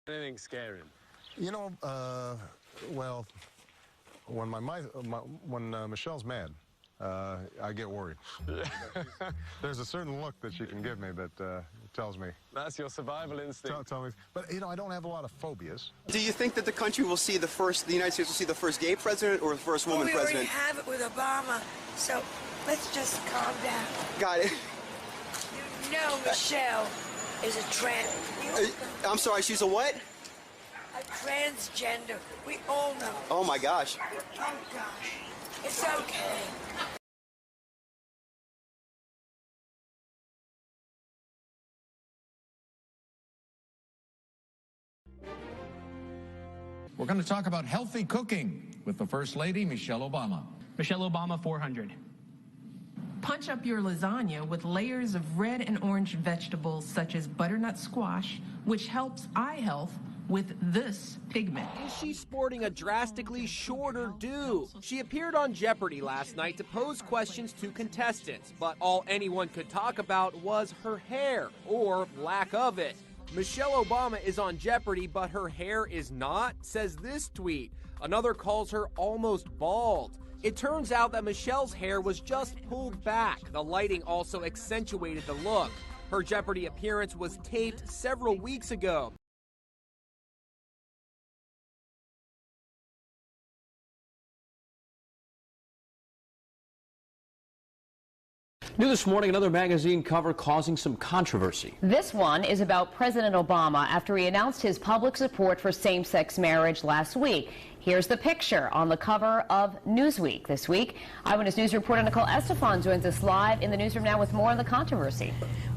Anything scaring? You know, well, when Michelle's mad, I get worried. There's a certain look that she can give me that tells me. That's your survival instinct. Tell me, but you know, I don't have a lot of phobias. Do you think that the country will see the United States will see the first gay president or the first woman president? We already have it with Obama, so let's just calm down. Got it. You know Michelle is a trans. I'm sorry, she's a what? A transgender. We all know. Oh my gosh. Oh gosh. It's okay. We're going to talk about healthy cooking with the First Lady, Michelle Obama. Michelle Obama, 400. Punch up your lasagna with layers of red and orange vegetables such as butternut squash, which helps eye health with this pigment. Is she sporting a drastically shorter do? She appeared on Jeopardy last night to pose questions to contestants, but all anyone could talk about was her hair, or lack of it. Michelle Obama is on Jeopardy, but her hair is not, says this tweet. Another calls her almost bald. It turns out that Michelle's hair was just pulled back. The lighting also accentuated the look. Her Jeopardy appearance was taped several weeks ago. New this morning, another magazine cover causing some controversy. This one is about President Obama after he announced his public support for same-sex marriage last week. Here's the picture on the cover of Newsweek this week. Eyewitness News reporter Nicole Estefan joins us live in the newsroom now with more on the controversy.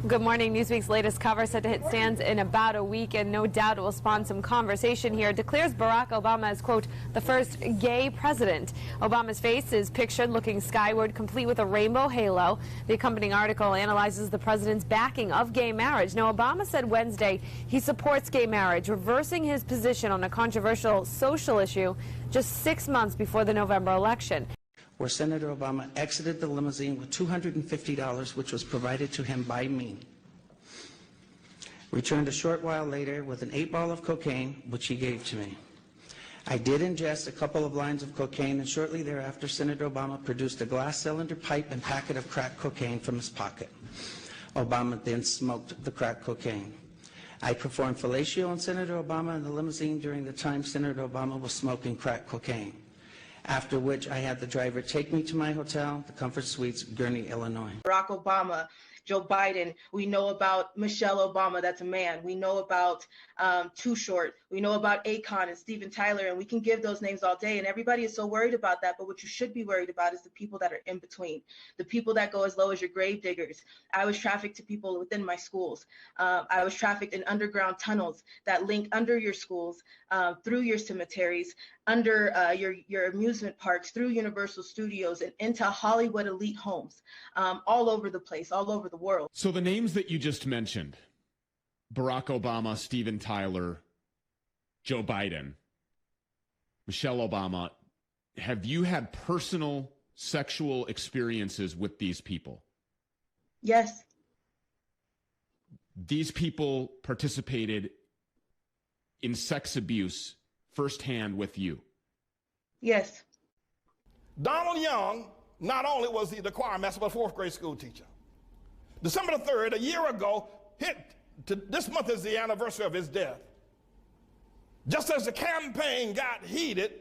Good morning. Newsweek's latest cover set to hit stands in about a week, and no doubt it will spawn some conversation here. It declares Barack Obama as, quote, the first gay president. Obama's face is pictured looking skyward, complete with a rainbow halo. The accompanying article analyzes the president's backing of gay marriage. Now, Obama said Wednesday he supports gay marriage, reversing his position on a controversial social issue just 6 months before the November election. Where Senator Obama exited the limousine with $250, which was provided to him by me. Returned a short while later with an 8-ball of cocaine, which he gave to me. I did ingest a couple of lines of cocaine, and shortly thereafter, Senator Obama produced a glass cylinder pipe and packet of crack cocaine from his pocket. Obama then smoked the crack cocaine. I performed fellatio on Senator Obama in the limousine during the time Senator Obama was smoking crack cocaine. After which I had the driver take me to my hotel, the Comfort Suites, Gurnee, Illinois. Barack Obama, Joe Biden, we know about Michelle Obama, that's a man. We know about Too Short. We know about Akon and Steven Tyler, and we can give those names all day, and everybody is so worried about that, but what you should be worried about is the people that are in between, the people that go as low as your grave diggers. I was trafficked to people within my schools. I was trafficked in underground tunnels that link under your schools, through your cemeteries, under your amusement parks, through Universal Studios, and into Hollywood elite homes, all over the place, all over the world. So the names that you just mentioned, Barack Obama, Steven Tyler, Joe Biden, Michelle Obama, have you had personal sexual experiences with these people? Yes. These people participated in sex abuse firsthand with you? Yes. Donald Young, not only was he the choir master, but a fourth grade school teacher. December the 3rd, a year ago, this month is the anniversary of his death. Just as the campaign got heated,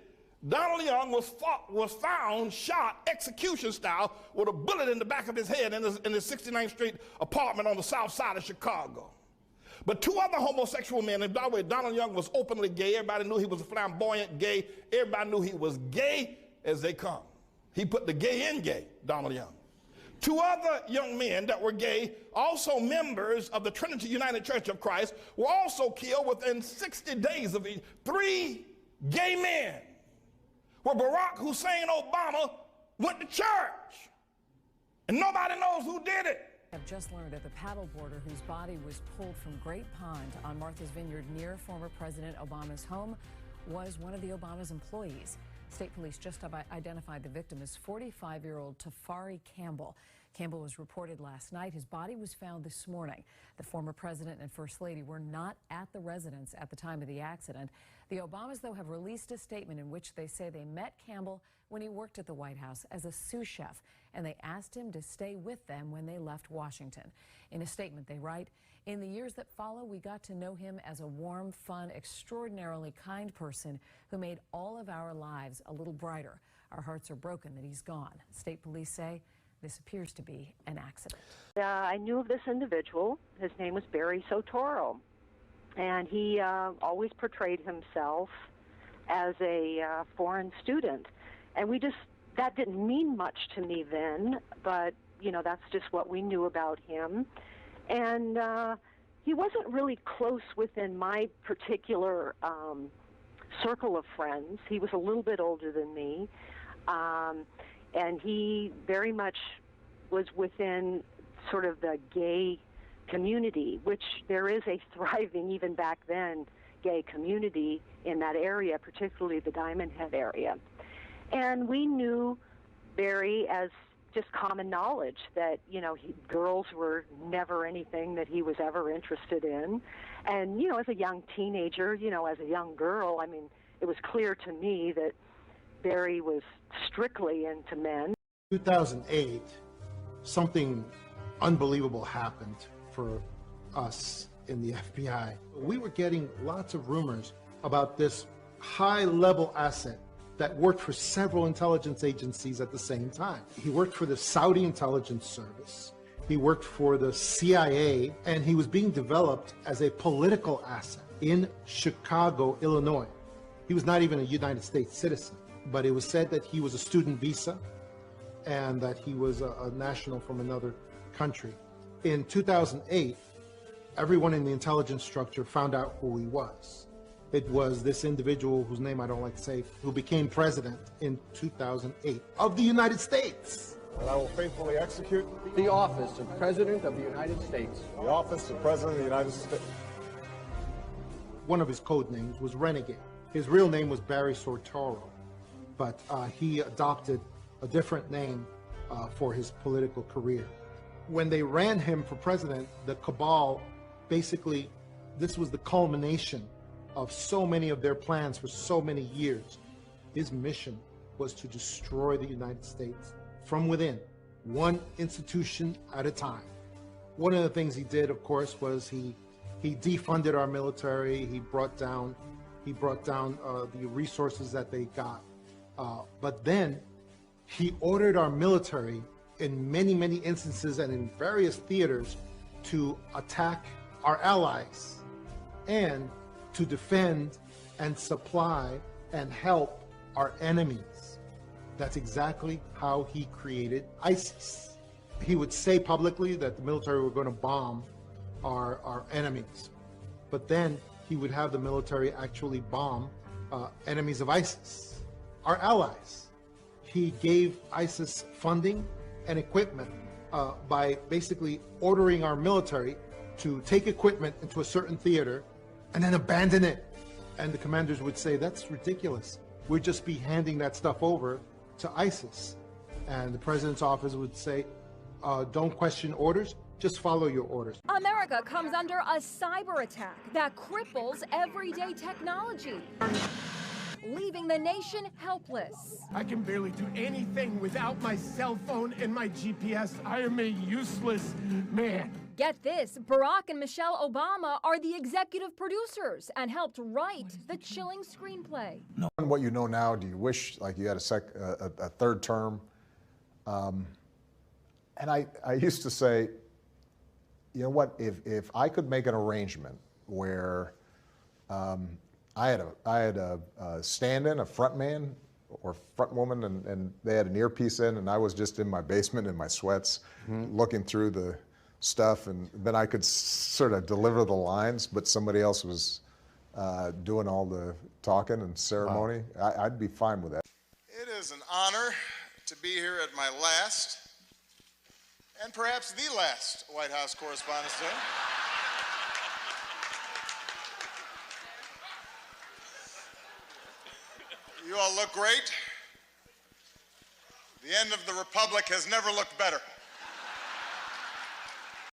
Donald Young was found shot execution style with a bullet in the back of his head in his 69th Street apartment on the south side of Chicago. But two other homosexual men, and by the way, Donald Young was openly gay. Everybody knew he was a flamboyant gay. Everybody knew he was gay as they come. He put the gay in gay, Donald Young. Two other young men that were gay, also members of the Trinity United Church of Christ, were also killed within 60 days of each. 3 gay men, where Barack Hussein Obama went to church. And nobody knows who did it. I've just learned that the paddleboarder whose body was pulled from Great Pond on Martha's Vineyard near former President Obama's home was one of the Obama's employees. State police just identified the victim as 45-year-old Tafari Campbell. Campbell was reported last night. His body was found this morning. The former president and first lady were not at the residence at the time of the accident. The Obamas, though, have released a statement in which they say they met Campbell when he worked at the White House as a sous chef, and they asked him to stay with them when they left Washington. In a statement, they write, "In the years that follow, we got to know him as a warm, fun, extraordinarily kind person who made all of our lives a little brighter. Our hearts are broken that he's gone." State police say this appears to be an accident. I knew of this individual. His name was Barry Soetoro, and he always portrayed himself as a foreign student. And that didn't mean much to me then, but, you know, that's just what we knew about him. And he wasn't really close within my particular circle of friends. He was a little bit older than me. And he very much was within sort of the gay community, which there is a thriving, even back then, gay community in that area, particularly the Diamond Head area. And we knew Barry as just common knowledge that, you know, girls were never anything that he was ever interested in. And, you know, as a young teenager, you know, as a young girl, I mean, it was clear to me that Barry was strictly into men. 2008, something unbelievable happened for us in the FBI. We were getting lots of rumors about this high-level asset that worked for several intelligence agencies at the same time. He worked for the Saudi Intelligence Service, he worked for the CIA, and he was being developed as a political asset in Chicago, Illinois. He was not even a United States citizen, but it was said that he was a student visa and that he was a national from another country. In 2008, everyone in the intelligence structure found out who he was. It was this individual, whose name I don't like to say, who became president in 2008 of the United States. And I will faithfully execute the office of President of the United States. The office of President of the United States. One of his code names was Renegade. His real name was Barry Soetoro, but he adopted a different name for his political career. When they ran him for president, the cabal, basically, this was the culmination of so many of their plans for so many years. His mission was to destroy the United States from within, one institution at a time. One of the things he did, of course, was he defunded our military. He brought down the resources that they got. But then he ordered our military in many, many instances and in various theaters to attack our allies and to defend and supply and help our enemies. That's exactly how he created ISIS. He would say publicly that the military were going to bomb our enemies, but then he would have the military actually bomb enemies of ISIS, our allies. He gave ISIS funding and equipment by basically ordering our military to take equipment into a certain theater and then abandon it. And the commanders would say, that's ridiculous. We'd just be handing that stuff over to ISIS. And the president's office would say, don't question orders, just follow your orders. America comes under a cyber attack that cripples everyday technology, leaving the nation helpless. I can barely do anything without my cell phone and my GPS. I am a useless man. Get this, Barack and Michelle Obama are the executive producers and helped write the chilling screenplay. What you know now, do you wish like you had a third term? And I used to say, you know what, if I could make an arrangement where I had a stand-in, a front man or front woman, and they had an earpiece in, and I was just in my basement in my sweats looking through the stuff, and then I could sort of deliver the lines, but somebody else was doing all the talking and ceremony. Wow. I'd be fine with that. It is an honor to be here at my last, and perhaps the last, White House Correspondents' Day. You all look great. The end of the Republic has never looked better.